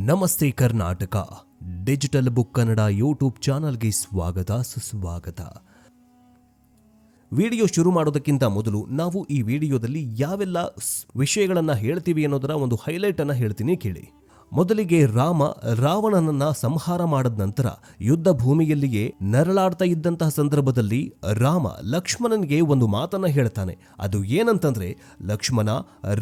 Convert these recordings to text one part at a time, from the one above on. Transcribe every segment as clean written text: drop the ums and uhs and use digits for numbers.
ನಮಸ್ತೆ Karnataka digital book Kannada YouTube ಚಾನಲ್ಗೆ ಸ್ವಾಗತ ಸುಸ್ವಾಗತ. ವಿಡಿಯೋ ಶುರು ಮಾಡೋದಕ್ಕಿಂತ ಮೊದಲು ನಾವು ಈ ವಿಡಿಯೋದಲ್ಲಿ ಯಾವೆಲ್ಲ ವಿಷಯಗಳನ್ನು ಹೇಳ್ತೀವಿ ಅನ್ನೋದರ ಒಂದು ಹೈಲೈಟ್ ಅನ್ನು ಹೇಳ್ತೀನಿ ಕೇಳಿ. ಮೊದಲಿಗೆ ರಾವಣನನ್ನ ಸಂಹಾರ ಮಾಡಿದ ನಂತರ ಯುದ್ಧ ಭೂಮಿಯಲ್ಲಿಯೇ ನರಳಾಡ್ತಾ ಇದ್ದಂತಹ ಸಂದರ್ಭದಲ್ಲಿ ರಾಮ ಲಕ್ಷ್ಮಣನಿಗೆ ಒಂದು ಮಾತನ್ನ ಹೇಳ್ತಾನೆ. ಅದು ಏನಂತಂದ್ರೆ, ಲಕ್ಷ್ಮಣ,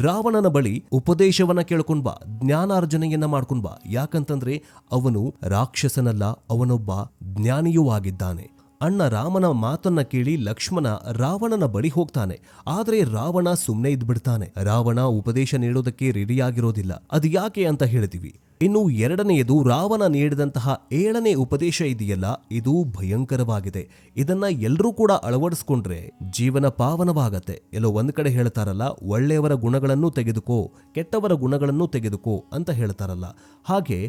ರಾವಣನ ಬಳಿ ಉಪದೇಶವನ್ನ ಕೇಳ್ಕೊಂಡ್ ಬಾ, ಜ್ಞಾನಾರ್ಜನೆಯನ್ನ ಮಾಡ್ಕೊಂಡ್ ಬಾ. ಯಾಕಂತಂದ್ರೆ ಅವನು ರಾಕ್ಷಸನಲ್ಲ, ಅವನೊಬ್ಬ ಜ್ಞಾನಿಯೂ ಆಗಿದ್ದಾನೆ. ಅಣ್ಣ ರಾಮನ ಮಾತನ್ನ ಕೇಳಿ ಲಕ್ಷ್ಮಣ ರಾವಣನ ಬಳಿ ಹೋಗ್ತಾನೆ. ಆದ್ರೆ ರಾವಣ ಸುಮ್ಮನೆ ಇದ್ಬಿಡ್ತಾನೆ. ರಾವಣ ಉಪದೇಶ ನೀಡೋದಕ್ಕೆ ರೆಡಿಯಾಗಿರೋದಿಲ್ಲ. ಅದು ಯಾಕೆ ಅಂತ ಹೇಳ್ತೀವಿ. ಇನ್ನು ಎರಡನೆಯದು, ರಾವಣ ನೀಡಿದಂತಹ 7ನೇ ಉಪದೇಶ ಇದೆಯಲ್ಲ, ಇದು ಭಯಂಕರವಾಗಿದೆ. ಇದನ್ನ ಎಲ್ಲರೂ ಕೂಡ ಅಳವಡಿಸ್ಕೊಂಡ್ರೆ ಜೀವನ ಪಾವನವಾಗತ್ತೆ. ಎಲ್ಲೋ ಒಂದ್ ಕಡೆ ಹೇಳ್ತಾರಲ್ಲ, ಒಳ್ಳೆಯವರ ಗುಣಗಳನ್ನು ತೆಗೆದುಕೋ, ಕೆಟ್ಟವರ ಗುಣಗಳನ್ನು ತೆಗೆದುಕೋ ಅಂತ ಹೇಳ್ತಾರಲ್ಲ. ಹಾಗೆ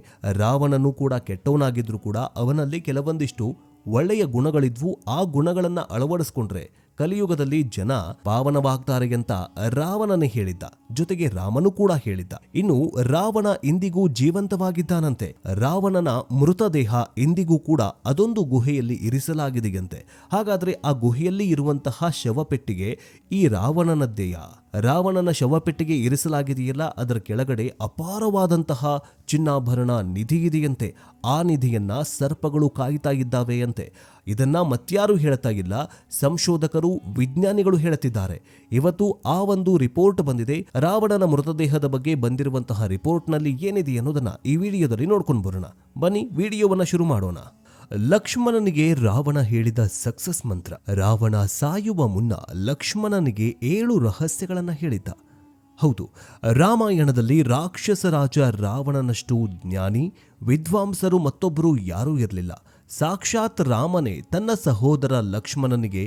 ರಾವಣನು ಕೂಡ ಕೆಟ್ಟವನಾಗಿದ್ರು ಕೂಡ ಅವನಲ್ಲಿ ಕೆಲವೊಂದಿಷ್ಟು ಒಳ್ಳೆಯ ಗುಣಗಳಿದ್ವು. ಆ ಗುಣಗಳನ್ನ ಅಳವಡಿಸ್ಕೊಂಡ್ರೆ ಕಲಿಯುಗದಲ್ಲಿ ಜನ ಪಾವನವಾಗ್ತಾರೆ ಅಂತ ರಾವಣನೇ ಹೇಳಿದ್ದ. ಜೊತೆಗೆ ರಾಮನು ಕೂಡ ಹೇಳಿದ್ದ. ಇನ್ನು ರಾವಣ ಇಂದಿಗೂ ಜೀವಂತವಾಗಿದ್ದಾನಂತೆ. ರಾವಣನ ಮೃತದೇಹ ಇಂದಿಗೂ ಕೂಡ ಅದೊಂದು ಗುಹೆಯಲ್ಲಿ ಇರಿಸಲಾಗಿದೆಯಂತೆ. ಹಾಗಾದ್ರೆ ಆ ಗುಹೆಯಲ್ಲಿ ಇರುವಂತಹ ಶವಪೆಟ್ಟಿಗೆ ಈ ರಾವಣನದ್ದೇಯ? ರಾವಣನ ಶವಪೆಟ್ಟಿಗೆ ಇರಿಸಲಾಗಿದೆಯಲ್ಲ, ಅದರ ಕೆಳಗಡೆ ಅಪಾರವಾದಂತಹ ಚಿನ್ನಾಭರಣ ನಿಧಿ ಇದೆಯಂತೆ. ಆ ನಿಧಿಯನ್ನ ಸರ್ಪಗಳು ಕಾಯ್ತಾ ಇದ್ದಾವೆ ಅಂತೆ. ಇದನ್ನ ಮತ್ಯಾರು ಹೇಳ್ತಾ ಇಲ್ಲ, ಸಂಶೋಧಕರು, ವಿಜ್ಞಾನಿಗಳು ಹೇಳುತ್ತಿದ್ದಾರೆ. ಇವತ್ತು ಆ ಒಂದು ರಿಪೋರ್ಟ್ ಬಂದಿದೆ. ರಾವಣನ ಮೃತದೇಹದ ಬಗ್ಗೆ ಬಂದಿರುವಂತಹ ರಿಪೋರ್ಟ್ ನಲ್ಲಿ ಏನಿದೆ ಅನ್ನೋದನ್ನ ಈ ವಿಡಿಯೋದಲ್ಲಿ ನೋಡ್ಕೊಂಡು ಬರೋಣ. ಬನ್ನಿ ವಿಡಿಯೋವನ್ನ ಶುರು ಮಾಡೋಣ. ಲಕ್ಷ್ಮಣನಿಗೆ ರಾವಣ ಹೇಳಿದ ಸಕ್ಸಸ್ ಮಂತ್ರ. ರಾವಣ ಸಾಯುವ ಮುನ್ನ ಲಕ್ಷ್ಮಣನಿಗೆ 7 ರಹಸ್ಯಗಳನ್ನ ಹೇಳಿದ್ದ. ಹೌದು, ರಾಮಾಯಣದಲ್ಲಿ ರಾಕ್ಷಸ ರಾಜ ರಾವಣನಷ್ಟು ಜ್ಞಾನಿ, ವಿದ್ವಾಂಸರು ಮತ್ತೊಬ್ಬರು ಯಾರೂ ಇರಲಿಲ್ಲ. ಸಾಕ್ಷಾತ್ ರಾಮನೇ ತನ್ನ ಸಹೋದರ ಲಕ್ಷ್ಮಣನಿಗೆ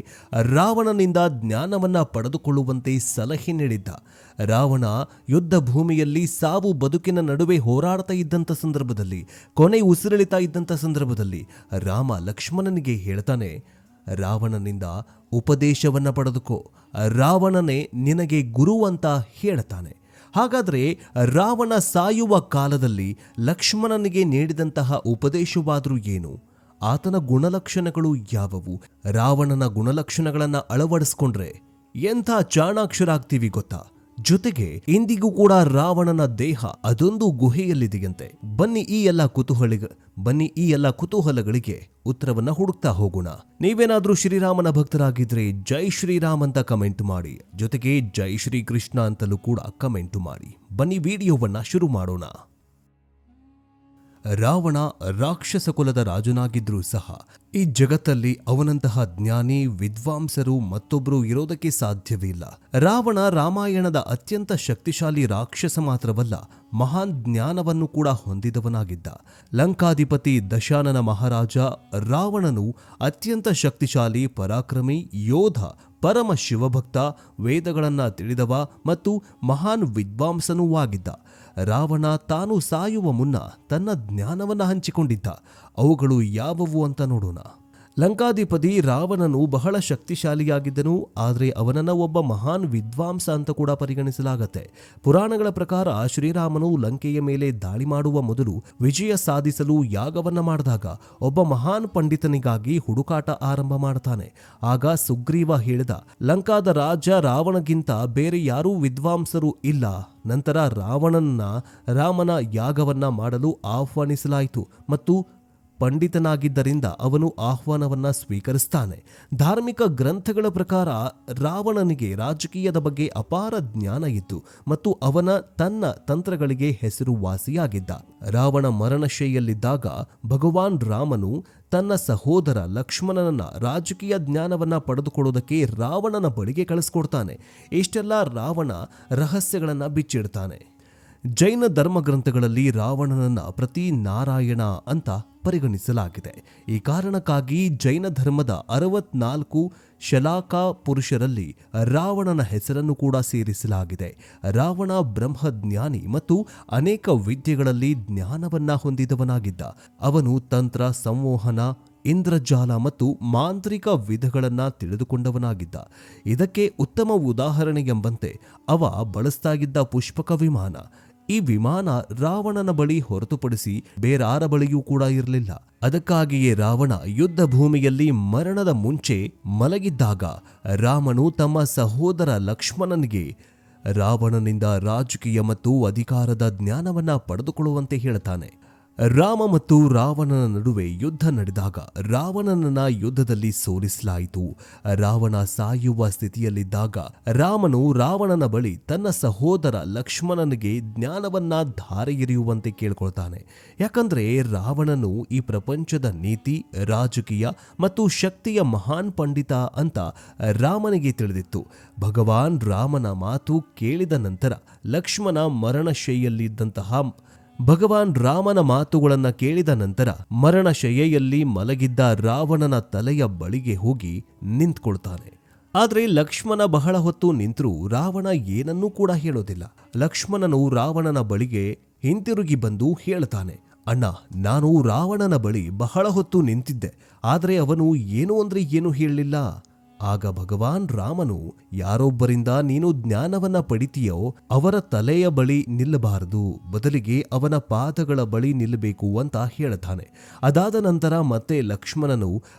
ರಾವಣನಿಂದ ಜ್ಞಾನವನ್ನ ಪಡೆದುಕೊಳ್ಳುವಂತೆ ಸಲಹೆ ನೀಡಿದ್ದ. ರಾವಣ ಯುದ್ಧ ಭೂಮಿಯಲ್ಲಿ ಸಾವು ಬದುಕಿನ ನಡುವೆ ಹೋರಾಡ್ತಾ ಇದ್ದಂಥ ಸಂದರ್ಭದಲ್ಲಿ, ಕೊನೆ ಉಸಿರೆಳಿತಾ ಇದ್ದಂಥ ಸಂದರ್ಭದಲ್ಲಿ ರಾಮ ಲಕ್ಷ್ಮಣನಿಗೆ ಹೇಳ್ತಾನೆ, ರಾವಣನಿಂದ ಉಪದೇಶವನ್ನ ಪಡೆದುಕೋ, ರಾವಣನೇ ನಿನಗೆ ಗುರು ಅಂತ ಹೇಳ್ತಾನೆ. ಹಾಗಾದ್ರೆ ರಾವಣ ಸಾಯುವ ಕಾಲದಲ್ಲಿ ಲಕ್ಷ್ಮಣನಿಗೆ ನೀಡಿದಂತಹ ಉಪದೇಶವಾದರೂ ಏನು? ಆತನ ಗುಣಲಕ್ಷಣಗಳು ಯಾವುವು? ರಾವಣನ ಗುಣಲಕ್ಷಣಗಳನ್ನ ಅಳವಡಿಸ್ಕೊಂಡ್ರೆ ಎಂಥ ಚಾಣಾಕ್ಷರಾಗ್ತೀವಿ ಗೊತ್ತಾ? ಜೊತೆಗೆ ಇಂದಿಗೂ ಕೂಡ ರಾವಣನ ದೇಹ ಅದೊಂದು ಗುಹೆಯಲ್ಲಿದೆಯಂತೆ. ಬನ್ನಿ ಈ ಎಲ್ಲ ಕುತೂಹಲಗಳಿಗೆ ಉತ್ತರವನ್ನ ಹುಡುಕ್ತಾ ಹೋಗೋಣ. ನೀವೇನಾದ್ರೂ ಶ್ರೀರಾಮನ ಭಕ್ತರಾಗಿದ್ರೆ ಜೈ ಶ್ರೀರಾಮ್ ಅಂತ ಕಮೆಂಟ್ ಮಾಡಿ. ಜೊತೆಗೆ ಜೈ ಶ್ರೀ ಕೃಷ್ಣ ಅಂತಲೂ ಕೂಡ ಕಮೆಂಟ್ ಮಾಡಿ. ಬನ್ನಿ ವಿಡಿಯೋವನ್ನ ಶುರು ಮಾಡೋಣ. ರಾವಣ ರಾಕ್ಷಸ ಕುಲದ ರಾಜನಾಗಿದ್ರೂ ಸಹ ಈ ಜಗತ್ತಲ್ಲಿ ಅವನಂತಹ ಜ್ಞಾನಿ, ವಿದ್ವಾಂಸರು ಮತ್ತೊಬ್ಬರು ಇರೋದಕ್ಕೆ ಸಾಧ್ಯವೇ ಇಲ್ಲ. ರಾವಣ ರಾಮಾಯಣದ ಅತ್ಯಂತ ಶಕ್ತಿಶಾಲಿ ರಾಕ್ಷಸ ಮಾತ್ರವಲ್ಲ, ಮಹಾನ್ ಜ್ಞಾನವನ್ನು ಕೂಡ ಹೊಂದಿದವನಾಗಿದ್ದ. ಲಂಕಾಧಿಪತಿ ದಶಾನನ ಮಹಾರಾಜ ರಾವಣನು ಅತ್ಯಂತ ಶಕ್ತಿಶಾಲಿ, ಪರಾಕ್ರಮಿ, ಯೋಧ, ಪರಮ ಶಿವಭಕ್ತ, ವೇದಗಳನ್ನ ತಿಳಿದವ ಮತ್ತು ಮಹಾನ್ ವಿದ್ವಾಂಸನೂ ಆಗಿದ್ದ. ರಾವಣ ತಾನು ಸಾಯುವ ಮುನ್ನ ತನ್ನ ಜ್ಞಾನವನ್ನ ಹಂಚಿಕೊಂಡಿದ್ದ. ಅವುಗಳು ಯಾವುವು ಅಂತ ನೋಡೋಣ. ಲಂಕಾಧಿಪತಿ ರಾವಣನು ಬಹಳ ಶಕ್ತಿಶಾಲಿಯಾಗಿದ್ದನು. ಆದರೆ ಅವನನ್ನ ಒಬ್ಬ ಮಹಾನ್ ವಿದ್ವಾಂಸ ಅಂತ ಕೂಡ ಪರಿಗಣಿಸಲಾಗತ್ತೆ. ಪುರಾಣಗಳ ಪ್ರಕಾರ ಶ್ರೀರಾಮನು ಲಂಕೆಯ ಮೇಲೆ ದಾಳಿ ಮಾಡುವ ಮೊದಲು ವಿಜಯ ಸಾಧಿಸಲು ಯಾಗವನ್ನ ಮಾಡಿದಾಗ ಒಬ್ಬ ಮಹಾನ್ ಪಂಡಿತನಿಗಾಗಿ ಹುಡುಕಾಟ ಆರಂಭ ಮಾಡ್ತಾನೆ. ಆಗ ಸುಗ್ರೀವ ಹೇಳಿದ, ಲಂಕಾದ ರಾಜ ರಾವಣಗಿಂತ ಬೇರೆ ಯಾರೂ ವಿದ್ವಾಂಸರು ಇಲ್ಲ. ನಂತರ ರಾಮನ ಯಾಗವನ್ನ ಮಾಡಲು ಆಹ್ವಾನಿಸಲಾಯಿತು ಮತ್ತು ಪಂಡಿತನಾಗಿದ್ದರಿಂದ ಅವನು ಆಹ್ವಾನವನ್ನ ಸ್ವೀಕರಿಸ್ತಾನೆ. ಧಾರ್ಮಿಕ ಗ್ರಂಥಗಳ ಪ್ರಕಾರ ರಾವಣನಿಗೆ ರಾಜಕೀಯದ ಬಗ್ಗೆ ಅಪಾರ ಜ್ಞಾನ ಇತ್ತು ಮತ್ತು ತನ್ನ ತಂತ್ರಗಳಿಗೆ ಹೆಸರುವಾಸಿಯಾಗಿದ್ದ. ರಾವಣ ಮರಣಶೈಲಿಯಲ್ಲಿದ್ದಾಗ ಭಗವಾನ್ ರಾಮನು ತನ್ನ ಸಹೋದರ ಲಕ್ಷ್ಮಣನನ್ನ ರಾಜಕೀಯ ಜ್ಞಾನವನ್ನ ಪಡೆದುಕೊಳ್ಳೋದಕ್ಕೆ ರಾವಣನ ಬಳಿಗೆ ಕಳಿಸ್ಕೊಡ್ತಾನೆ. ಇಷ್ಟೆಲ್ಲ ರಾವಣ ರಹಸ್ಯಗಳನ್ನ ಬಿಚ್ಚಿಡ್ತಾನೆ. ಜೈನ ಧರ್ಮಗ್ರಂಥಗಳಲ್ಲಿ ರಾವಣನನ್ನ ಪ್ರತಿ ನಾರಾಯಣ ಅಂತ ಪರಿಗಣಿಸಲಾಗಿದೆ. ಈ ಕಾರಣಕ್ಕಾಗಿ ಜೈನ ಧರ್ಮದ 64 ಶಲಾಕಾ ಪುರುಷರಲ್ಲಿ ರಾವಣನ ಹೆಸರನ್ನು ಕೂಡ ಸೇರಿಸಲಾಗಿದೆ. ರಾವಣ ಬ್ರಹ್ಮಜ್ಞಾನಿ ಮತ್ತು ಅನೇಕ ವಿದ್ಯೆಗಳಲ್ಲಿ ಜ್ಞಾನವನ್ನ ಹೊಂದಿದವನಾಗಿದ್ದ. ಅವನು ತಂತ್ರ, ಸಂವಹನ, ಇಂದ್ರಜಾಲ ಮತ್ತು ಮಾಂತ್ರಿಕ ವಿಧಗಳನ್ನ ತಿಳಿದುಕೊಂಡವನಾಗಿದ್ದ. ಇದಕ್ಕೆ ಉತ್ತಮ ಉದಾಹರಣೆ ಎಂಬಂತೆ ಅವ ಬಳಸ್ತಾಗಿದ್ದ ಪುಷ್ಪಕ ವಿಮಾನ. ಈ ವಿಮಾನ ರಾವಣನ ಬಳಿ ಹೊರತುಪಡಿಸಿ ಬೇರಾರ ಬಳಿಯೂ ಕೂಡ ಇರಲಿಲ್ಲ. ಅದಕ್ಕಾಗಿಯೇ ರಾವಣ ಯುದ್ಧ ಭೂಮಿಯಲ್ಲಿ ಮರಣದ ಮುಂಚೆ ಮಲಗಿದ್ದಾಗ ರಾಮನು ತಮ್ಮ ಸಹೋದರ ಲಕ್ಷ್ಮಣನಿಗೆ ರಾವಣನಿಂದ ರಾಜಕೀಯ ಮತ್ತು ಅಧಿಕಾರದ ಜ್ಞಾನವನ್ನ ಪಡೆದುಕೊಳ್ಳುವಂತೆ ಹೇಳ್ತಾನೆ. ರಾಮ ಮತ್ತು ರಾವಣನ ನಡುವೆ ಯುದ್ಧ ನಡೆದಾಗ ರಾವಣನನ್ನ ಯುದ್ಧದಲ್ಲಿ ಸೋಲಿಸಲಾಯಿತು. ರಾವಣ ಸಾಯುವ ಸ್ಥಿತಿಯಲ್ಲಿದ್ದಾಗ ರಾಮನು ರಾವಣನ ಬಳಿ ತನ್ನ ಸಹೋದರ ಲಕ್ಷ್ಮಣನಿಗೆ ಜ್ಞಾನವನ್ನ ಧಾರೆ ಎರೆಯುವಂತೆ ಕೇಳ್ಕೊಳ್ತಾನೆ. ಯಾಕಂದ್ರೆ ರಾವಣನು ಈ ಪ್ರಪಂಚದ ನೀತಿ, ರಾಜಕೀಯ ಮತ್ತು ಶಕ್ತಿಯ ಮಹಾನ್ ಪಂಡಿತ ಅಂತ ರಾಮನಿಗೆ ತಿಳಿದಿತ್ತು. ಭಗವಾನ್ ರಾಮನ ಮಾತು ಕೇಳಿದ ನಂತರ ಲಕ್ಷ್ಮಣ ಭಗವಾನ್ ರಾಮನ ಮಾತುಗಳನ್ನು ಕೇಳಿದ ನಂತರ ಮರಣಶಯ್ಯೆಯಲ್ಲಿ ಮಲಗಿದ್ದ ರಾವಣನ ತಲೆಯ ಬಳಿಗೆ ಹೋಗಿ ನಿಂತ್ಕೊಳ್ತಾನೆ. ಆದರೆ ಲಕ್ಷ್ಮಣ ಬಹಳ ಹೊತ್ತು ನಿಂತರೂ ರಾವಣ ಏನನ್ನೂ ಕೂಡ ಹೇಳೋದಿಲ್ಲ. ಲಕ್ಷ್ಮಣನು ರಾವಣನ ಬಳಿಗೆ ಹಿಂತಿರುಗಿ ಬಂದು ಹೇಳ್ತಾನೆ, ಅಣ್ಣ, ನಾನು ರಾವಣನ ಬಳಿ ಬಹಳ ಹೊತ್ತು ನಿಂತಿದ್ದೆ, ಆದರೆ ಅವನು ಏನು ಅಂದ್ರೆ ಏನು ಹೇಳಲಿಲ್ಲ. ಆಗ ಭಗವಾನ್ ರಾಮನು, ಯಾರೊಬ್ಬರಿಂದ ನೀನು ಜ್ಞಾನವನ್ನ ಪಡಿತೀಯೋ ಅವರ ತಲೆಯ ಬಳಿ ನಿಲ್ಲಬಾರದು, ಬದಲಿಗೆ ಅವನ ಪಾದಗಳ ಬಳಿ ನಿಲ್ಲಬೇಕು ಅಂತ ಹೇಳ್ತಾನೆ. ಅದಾದ ನಂತರ ಮತ್ತೆ ಲಕ್ಷ್ಮಣನು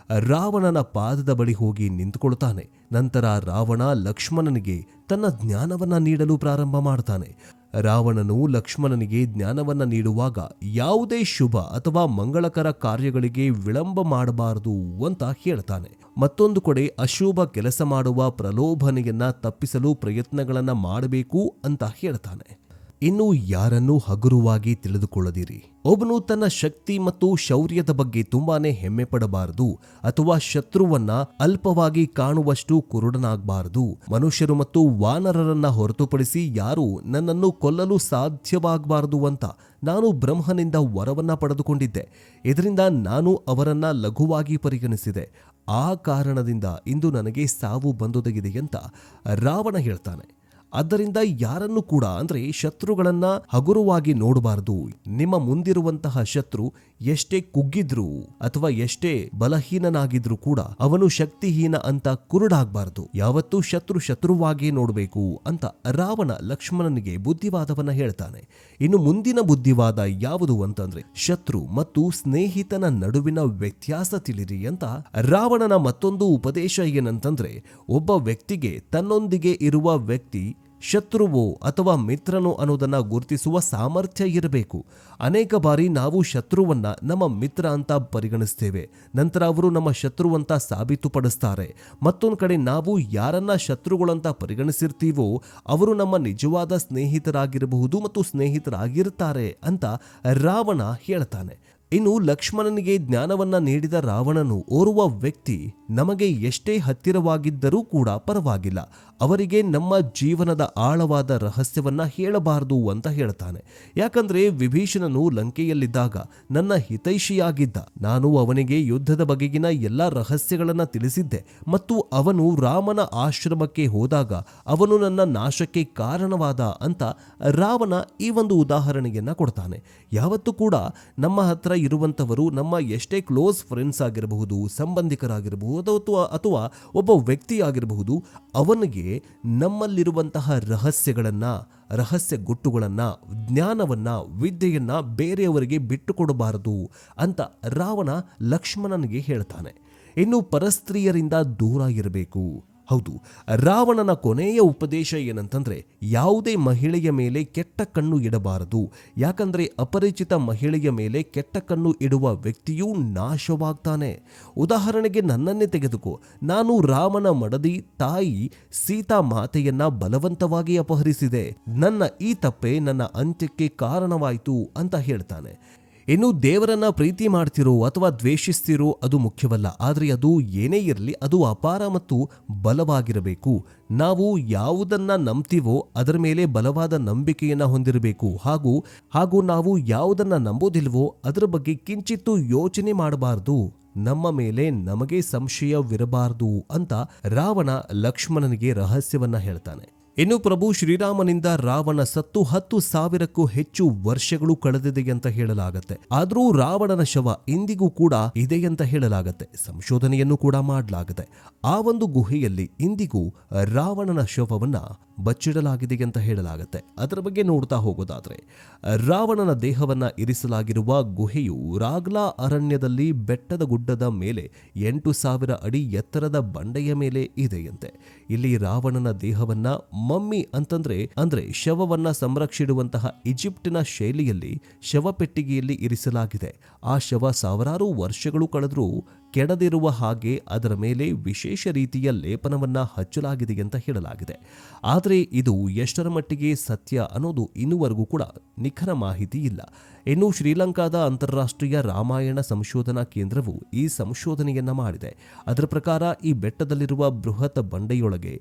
ರಾವಣನ ಪಾದದ ಬಳಿ ಹೋಗಿ ನಿಂತುಕೊಳ್ತಾನೆ. ನಂತರ ರಾವಣ ಲಕ್ಷ್ಮಣನಿಗೆ ತನ್ನ ಜ್ಞಾನವನ್ನ ನೀಡಲು ಪ್ರಾರಂಭ ಮಾಡ್ತಾನೆ. ರಾವಣನು ಲಕ್ಷ್ಮಣನಿಗೆ ಜ್ಞಾನವನ್ನ ನೀಡುವಾಗ ಯಾವುದೇ ಶುಭ ಅಥವಾ ಮಂಗಳಕರ ಕಾರ್ಯಗಳಿಗೆ ವಿಳಂಬ ಮಾಡಬಾರದು ಅಂತ ಹೇಳ್ತಾನೆ. ಮತ್ತೊಂದು ಕಡೆ ಅಶುಭ ಕೆಲಸ ಮಾಡುವ ಪ್ರಲೋಭನೆಯನ್ನ ತಪ್ಪಿಸಲು ಪ್ರಯತ್ನಗಳನ್ನ ಮಾಡಬೇಕು ಅಂತ ಹೇಳ್ತಾನೆ. ಇನ್ನು ಯಾರನ್ನೂ ಹಗುರವಾಗಿ ತಿಳಿದುಕೊಳ್ಳದಿರಿ. ಒಬ್ಬನು ತನ್ನ ಶಕ್ತಿ ಮತ್ತು ಶೌರ್ಯದ ಬಗ್ಗೆ ತುಂಬಾನೇ ಹೆಮ್ಮೆ ಪಡಬಾರದು ಅಥವಾ ಶತ್ರುವನ್ನ ಅಲ್ಪವಾಗಿ ಕಾಣುವಷ್ಟು ಕುರುಡನಾಗಬಾರದು. ಮನುಷ್ಯರು ಮತ್ತು ವಾನರರನ್ನ ಹೊರತುಪಡಿಸಿ ಯಾರೂ ನನ್ನನ್ನು ಕೊಲ್ಲಲು ಸಾಧ್ಯವಾಗಬಾರದು ಅಂತ ನಾನು ಬ್ರಹ್ಮನಿಂದ ವರವನ್ನ ಪಡೆದುಕೊಂಡಿದ್ದೆ. ಇದರಿಂದ ನಾನು ಅವರನ್ನ ಲಘುವಾಗಿ ಪರಿಗಣಿಸಿದೆ. ಆ ಕಾರಣದಿಂದ ಇಂದು ನನಗೆ ಸಾವು ಬಂದೊದಗಿದೆ ಅಂತ ರಾವಣ ಹೇಳ್ತಾನೆ. ಆದ್ದರಿಂದ ಯಾರನ್ನು ಕೂಡ ಅಂದ್ರೆ ಶತ್ರುಗಳನ್ನ ಹಗುರವಾಗಿ ನೋಡಬಾರದು. ನಿಮ್ಮ ಮುಂದಿರುವಂತಹ ಶತ್ರು ಎಷ್ಟೇ ಕುಗ್ಗಿದ್ರು ಅಥವಾ ಎಷ್ಟೇ ಬಲಹೀನನಾಗಿದ್ರು ಕೂಡ ಅವನು ಶಕ್ತಿಹೀನ ಅಂತ ಕುರುಡಾಗಬಾರದು. ಯಾವತ್ತೂ ಶತ್ರುವಾಗಿ ನೋಡಬೇಕು ಅಂತ ರಾವಣ ಲಕ್ಷ್ಮಣನಿಗೆ ಬುದ್ಧಿವಾದವನ್ನ ಹೇಳ್ತಾನೆ. ಇನ್ನು ಮುಂದಿನ ಬುದ್ಧಿವಾದ ಯಾವುದು ಅಂತಂದ್ರೆ, ಶತ್ರು ಮತ್ತು ಸ್ನೇಹಿತನ ನಡುವಿನ ವ್ಯತ್ಯಾಸ ತಿಳಿರಿ ಅಂತ ರಾವಣನ ಮತ್ತೊಂದು ಉಪದೇಶ ಏನಂತಂದ್ರೆ, ಒಬ್ಬ ವ್ಯಕ್ತಿಗೆ ತನ್ನೊಂದಿಗೆ ಇರುವ ವ್ಯಕ್ತಿ ಶತ್ರುವೋ ಅಥವಾ ಮಿತ್ರನೋ ಅನ್ನೋದನ್ನ ಗುರುತಿಸುವ ಸಾಮರ್ಥ್ಯ ಇರಬೇಕು. ಅನೇಕ ಬಾರಿ ನಾವು ಶತ್ರುವನ್ನ ನಮ್ಮ ಮಿತ್ರ ಅಂತ ಪರಿಗಣಿಸ್ತೇವೆ, ನಂತರ ಅವರು ನಮ್ಮ ಶತ್ರುವಂತ ಸಾಬೀತುಪಡಿಸ್ತಾರೆ. ಮತ್ತೊಂದು ಕಡೆ ನಾವು ಯಾರನ್ನ ಶತ್ರುಗಳಂತ ಪರಿಗಣಿಸಿರ್ತೀವೋ ಅವರು ನಮ್ಮ ನಿಜವಾದ ಸ್ನೇಹಿತರಾಗಿರಬಹುದು ಮತ್ತು ಸ್ನೇಹಿತರಾಗಿರ್ತಾರೆ ಅಂತ ರಾವಣ ಹೇಳ್ತಾನೆ. ಇನ್ನು ಲಕ್ಷ್ಮಣನಿಗೆ ಜ್ಞಾನವನ್ನ ನೀಡಿದ ರಾವಣನು ಓರ್ವ ವ್ಯಕ್ತಿ ನಮಗೆ ಎಷ್ಟೇ ಹತ್ತಿರವಾಗಿದ್ದರೂ ಕೂಡ ಪರವಾಗಿಲ್ಲ, ಅವರಿಗೆ ನಮ್ಮ ಜೀವನದ ಆಳವಾದ ರಹಸ್ಯವನ್ನ ಹೇಳಬಾರದು ಅಂತ ಹೇಳ್ತಾನೆ. ಯಾಕಂದ್ರೆ ವಿಭೀಷಣನು ಲಂಕೆಯಲ್ಲಿದ್ದಾಗ ನನ್ನ ಹಿತೈಷಿಯಾಗಿದ್ದ. ನಾನು ಅವನಿಗೆ ಯುದ್ಧದ ಬಗೆಗಿನ ಎಲ್ಲ ರಹಸ್ಯಗಳನ್ನ ತಿಳಿಸಿದ್ದೆ ಮತ್ತು ಅವನು ರಾಮನ ಆಶ್ರಮಕ್ಕೆ ಹೋದಾಗ ಅವನು ನನ್ನ ನಾಶಕ್ಕೆ ಕಾರಣವಾದ ಅಂತ ರಾವಣ ಈ ಒಂದು ಉದಾಹರಣೆಯನ್ನ ಕೊಡ್ತಾನೆ. ಯಾವತ್ತೂ ಕೂಡ ನಮ್ಮ ಹತ್ರ ಇರುವಂತವರು ನಮ್ಮ ಎಷ್ಟೇ ಕ್ಲೋಸ್ ಫ್ರೆಂಡ್ಸ್ ಆಗಿರಬಹುದು, ಸಂಬಂಧಿಕರಾಗಿರಬಹುದು ಅಥವಾ ಒಬ್ಬ ವ್ಯಕ್ತಿಯಾಗಿರಬಹುದು, ಅವನಿಗೆ ನಮ್ಮಲ್ಲಿರುವಂತಹ ರಹಸ್ಯ ಗುಟ್ಟುಗಳನ್ನ, ಜ್ಞಾನವನ್ನ, ವಿದ್ಯೆಯನ್ನ ಬೇರೆಯವರಿಗೆ ಬಿಟ್ಟುಕೊಡಬಾರದು ಅಂತ ರಾವಣ ಲಕ್ಷ್ಮಣನಿಗೆ ಹೇಳ್ತಾನೆ. ಇನ್ನು ಪರಸ್ತ್ರೀಯರಿಂದ ದೂರ ಇರಬೇಕು. ಹೌದು, ರಾವಣನ ಕೊನೆಯ ಉಪದೇಶ ಏನಂತಂದ್ರೆ, ಯಾವುದೇ ಮಹಿಳೆಯ ಮೇಲೆ ಕೆಟ್ಟ ಕಣ್ಣು ಇಡಬಾರದು. ಯಾಕಂದ್ರೆ ಅಪರಿಚಿತ ಮಹಿಳೆಯ ಮೇಲೆ ಕೆಟ್ಟ ಕಣ್ಣು ಇಡುವ ವ್ಯಕ್ತಿಯೂ ನಾಶವಾಗ್ತಾನೆ. ಉದಾಹರಣೆಗೆ ನನ್ನನ್ನೇ ತೆಗೆದುಕೋ. ನಾನು ರಾಮನ ಮಡದಿ ತಾಯಿ ಸೀತಾ ಮಾತೆಯನ್ನ ಬಲವಂತವಾಗಿ ಅಪಹರಿಸಿದೆ. ನನ್ನ ಈ ತಪ್ಪೆ ನನ್ನ ಅಂತ್ಯಕ್ಕೆ ಕಾರಣವಾಯಿತು ಅಂತ ಹೇಳ್ತಾನೆ. ಇನ್ನು ದೇವರನ್ನ ಪ್ರೀತಿ ಮಾಡ್ತಿರೋ ಅಥವಾ ದ್ವೇಷಿಸ್ತಿರೋ ಅದು ಮುಖ್ಯವಲ್ಲ, ಆದರೆ ಅದು ಏನೇ ಇರಲಿ ಅದು ಅಪಾರ ಮತ್ತು ಬಲವಾಗಿರಬೇಕು. ನಾವು ಯಾವುದನ್ನ ನಂಬ್ತೀವೋ ಅದರ ಮೇಲೆ ಬಲವಾದ ನಂಬಿಕೆಯನ್ನ ಹೊಂದಿರಬೇಕು. ಹಾಗೂ ನಾವು ಯಾವುದನ್ನ ನಂಬೋದಿಲ್ವೋ ಅದರ ಬಗ್ಗೆ ಕಿಂಚಿತ್ತೂ ಯೋಚನೆ ಮಾಡಬಾರದು. ನಮ್ಮ ಮೇಲೆ ನಮಗೆ ಸಂಶಯವಿರಬಾರದು ಅಂತ ರಾವಣ ಲಕ್ಷ್ಮಣನಿಗೆ ರಹಸ್ಯವನ್ನ ಹೇಳ್ತಾನೆ. ಇನ್ನು ಪ್ರಭು ಶ್ರೀರಾಮನಿಂದ ರಾವಣ ಸತ್ತು 10,000ಕ್ಕೂ ಹೆಚ್ಚು ವರ್ಷಗಳು ಕಳೆದಿದೆ ಅಂತ ಹೇಳಲಾಗತ್ತೆ. ಆದರೂ ರಾವಣನ ಶವ ಇಂದಿಗೂ ಕೂಡ ಇದೆ ಅಂತ ಹೇಳಲಾಗತ್ತೆ. ಸಂಶೋಧನೆಯನ್ನು ಕೂಡ ಮಾಡಲಾಗಿದೆ. ಆ ಒಂದು ಗುಹೆಯಲ್ಲಿ ಇಂದಿಗೂ ರಾವಣನ ಶವವನ್ನ ಬಚ್ಚಿಡಲಾಗಿದೆ ಅಂತ ಹೇಳಲಾಗತ್ತೆ. ಅದರ ಬಗ್ಗೆ ನೋಡ್ತಾ ಹೋಗೋದಾದ್ರೆ, ರಾವಣನ ದೇಹವನ್ನ ಇರಿಸಲಾಗಿರುವ ಗುಹೆಯು ರಾಗ್ಲಾ ಅರಣ್ಯದಲ್ಲಿ ಬೆಟ್ಟದ ಗುಡ್ಡದ ಮೇಲೆ 8,000 ಅಡಿ ಎತ್ತರದ ಬಂಡೆಯ ಮೇಲೆ ಇದೆಯಂತೆ. ಇಲ್ಲಿ ರಾವಣನ ದೇಹವನ್ನ ಮಮ್ಮಿ ಅಂದ್ರೆ ಶವವನ್ನ ಸಂರಕ್ಷಿಡುವಂತಹ ಈಜಿಪ್ಟಿನ ಶೈಲಿಯಲ್ಲಿ ಶವಪೆಟ್ಟಿಗೆಯಲ್ಲಿ ಇರಿಸಲಾಗಿದೆ. ಆ ಶವ ಸಾವಿರಾರು ವರ್ಷಗಳು ಕಳೆದರೂ ಕೆಡದಿರುವ ಹಾಗೆ ಅದರ ಮೇಲೆ ವಿಶೇಷ ರೀತಿಯ ಲೇಪನವನ್ನ ಹಚ್ಚಲಾಗಿದೆ ಅಂತ ಹೇಳಲಾಗಿದೆ. ಆದರೆ ಇದು ಎಷ್ಟರ ಮಟ್ಟಿಗೆ ಸತ್ಯ ಅನ್ನೋದು ಇನ್ನೂವರೆಗೂ ಕೂಡ ನಿಖರ ಮಾಹಿತಿ ಇಲ್ಲ. ಇನ್ನು ಶ್ರೀಲಂಕಾದ ಅಂತಾರಾಷ್ಟ್ರೀಯ ರಾಮಾಯಣ ಸಂಶೋಧನಾ ಕೇಂದ್ರವು ಈ ಸಂಶೋಧನೆಯನ್ನ ಮಾಡಿದೆ. ಅದರ ಪ್ರಕಾರ ಈ ಬೆಟ್ಟದಲ್ಲಿರುವ ಬೃಹತ್ ಬಂಡೆಯೊಳಗೆ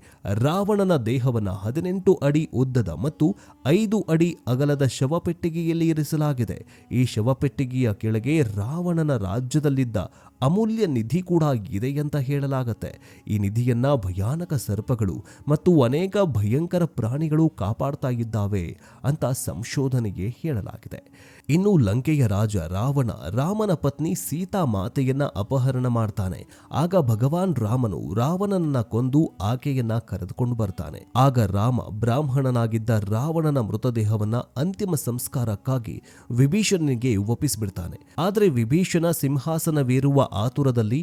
ರಾವಣನ ದೇಹವನ್ನ 18 ಅಡಿ ಉದ್ದದ ಮತ್ತು 5 ಅಡಿ ಅಗಲದ ಶವಪೆಟ್ಟಿಗೆಯಲ್ಲಿ ಇರಿಸಲಾಗಿದೆ. ಈ ಶವಪೆಟ್ಟಿಗೆಯ ಕೆಳಗೆ ರಾವಣನ ರಾಜ್ಯದಲ್ಲಿದ್ದ ಅಮೂಲ್ಯ ನಿಧಿ ಕೂಡ ಇದೆ ಅಂತ ಹೇಳಲಾಗತ್ತೆ. ಈ ನಿಧಿಯನ್ನ ಭಯಾನಕ ಸರ್ಪಗಳು ಮತ್ತು ಅನೇಕ ಭಯಂಕರ ಪ್ರಾಣಿಗಳು ಕಾಪಾಡ್ತಾ ಇದ್ದಾವೆ ಅಂತ ಸಂಶೋಧನೆಗೆ ಹೇಳಲಾಗಿದೆ. ಇನ್ನು ಲಂಕೆಯ ರಾಜ ರಾವಣ ರಾಮನ ಪತ್ನಿ ಸೀತಾ ಮಾತೆಯನ್ನ ಅಪಹರಣ ಮಾಡ್ತಾನೆ. ಆಗ ಭಗವಾನ್ ರಾಮನು ರಾವಣನನ್ನ ಕೊಂದು ಆಕೆಯನ್ನ ಕರೆದುಕೊಂಡು ಬರ್ತಾನೆ. ಆಗ ರಾಮ ಬ್ರಾಹ್ಮಣನಾಗಿದ್ದ ರಾವಣನ ಮೃತದೇಹವನ್ನ ಅಂತಿಮ ಸಂಸ್ಕಾರಕ್ಕಾಗಿ ವಿಭೀಷಣನಿಗೆ ಒಪ್ಪಿಸಿಬಿಡ್ತಾನೆ. ಆದರೆ ವಿಭೀಷಣ ಸಿಂಹಾಸನವೇರುವ ಆತುರದಲ್ಲಿ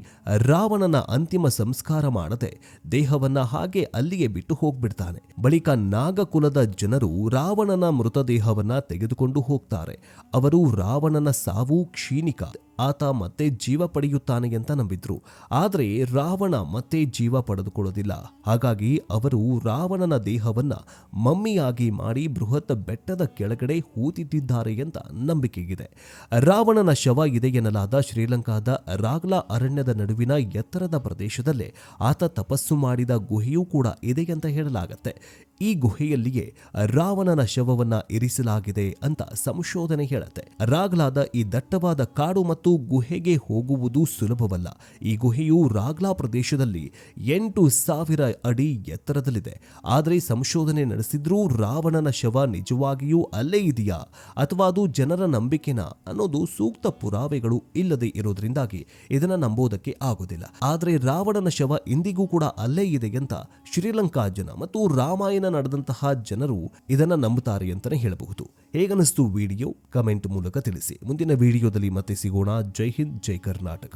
ರಾವಣನ ಅಂತಿಮ ಸಂಸ್ಕಾರ ಮಾಡದೆ ದೇಹವನ್ನ ಹಾಗೆ ಅಲ್ಲಿಗೆ ಬಿಟ್ಟು ಹೋಗ್ಬಿಡ್ತಾನೆ. ಬಳಿಕ ನಾಗಕುಲದ ಜನರು ರಾವಣನ ಮೃತದೇಹವನ್ನ ತೆಗೆದುಕೊಂಡು ಹೋಗ್ತಾರೆ. ಅವರು ರಾವಣನ ಸಾವು ಕ್ಷೀಣಿಕ, ಆತ ಮತ್ತೆ ಜೀವ ಪಡೆಯುತ್ತಾನೆ ಅಂತ ನಂಬಿದ್ರು. ಆದರೆ ರಾವಣ ಮತ್ತೆ ಜೀವ ಪಡೆದುಕೊಳ್ಳೋದಿಲ್ಲ. ಹಾಗಾಗಿ ಅವರು ರಾವಣನ ದೇಹವನ್ನ ಮಮ್ಮಿಯಾಗಿ ಮಾಡಿ ಬೃಹತ್ ಬೆಟ್ಟದ ಕೆಳಗಡೆ ಹೂತಿದ್ದಾರೆ ಅಂತ ನಂಬಿಕೆಗಿದೆ. ರಾವಣನ ಶವ ಇದೆ ಎನ್ನಲಾದ ಶ್ರೀಲಂಕಾದ ರಾಗ್ಲಾ ಅರಣ್ಯದ ನಡುವಿನ ಎತ್ತರದ ಪ್ರದೇಶದಲ್ಲೇ ಆತ ತಪಸ್ಸು ಮಾಡಿದ ಗುಹೆಯೂ ಕೂಡ ಇದೆ ಅಂತ ಹೇಳಲಾಗತ್ತೆ. ಈ ಗುಹೆಯಲ್ಲಿಯೇ ರಾವಣನ ಶವವನ್ನ ಇರಿಸಲಾಗಿದೆ ಅಂತ ಸಂಶೋಧನೆ ಹೇಳುತ್ತೆ. ರಾಗ್ಲಾದ ಈ ದಟ್ಟವಾದ ಕಾಡು ಮತ್ತು ಗುಹೆಗೆ ಹೋಗುವುದು ಸುಲಭವಲ್ಲ. ಈ ಗುಹೆಯು ರಾಗ್ಲಾ ಪ್ರದೇಶದಲ್ಲಿ 8,000 ಅಡಿ ಎತ್ತರದಲ್ಲಿದೆ. ಆದರೆ ಸಂಶೋಧನೆ ನಡೆಸಿದ್ರೂ ರಾವಣನ ಶವ ನಿಜವಾಗಿಯೂ ಅಲ್ಲೇ ಇದೆಯಾ ಅಥವಾ ಅದು ಜನರ ನಂಬಿಕೆನಾ ಅನ್ನೋದು ಸೂಕ್ತ ಪುರಾವೆಗಳು ಇಲ್ಲದೆ ಇರೋದ್ರಿಂದಾಗಿ ಇದನ್ನ ನಂಬೋದಕ್ಕೆ ಆಗೋದಿಲ್ಲ. ಆದರೆ ರಾವಣನ ಶವ ಇಂದಿಗೂ ಕೂಡ ಅಲ್ಲೇ ಇದೆ ಅಂತ ಶ್ರೀಲಂಕಾ ಜನ ಮತ್ತು ರಾಮಾಯಣ ನಡೆದಂತಹ ಜನರು ಇದನ್ನ ನಂಬುತ್ತಾರೆ ಅಂತಾನೆ ಹೇಳಬಹುದು. ಹೇಗನಿಸ್ತು ವಿಡಿಯೋ? ಕಮೆಂಟ್ ಮೂಲಕ ತಿಳಿಸಿ. ಮುಂದಿನ ವಿಡಿಯೋದಲ್ಲಿ ಮತ್ತೆ ಸಿಗೋಣ. ಜೈ ಹಿಂದ್, ಜೈ ಕರ್ನಾಟಕ.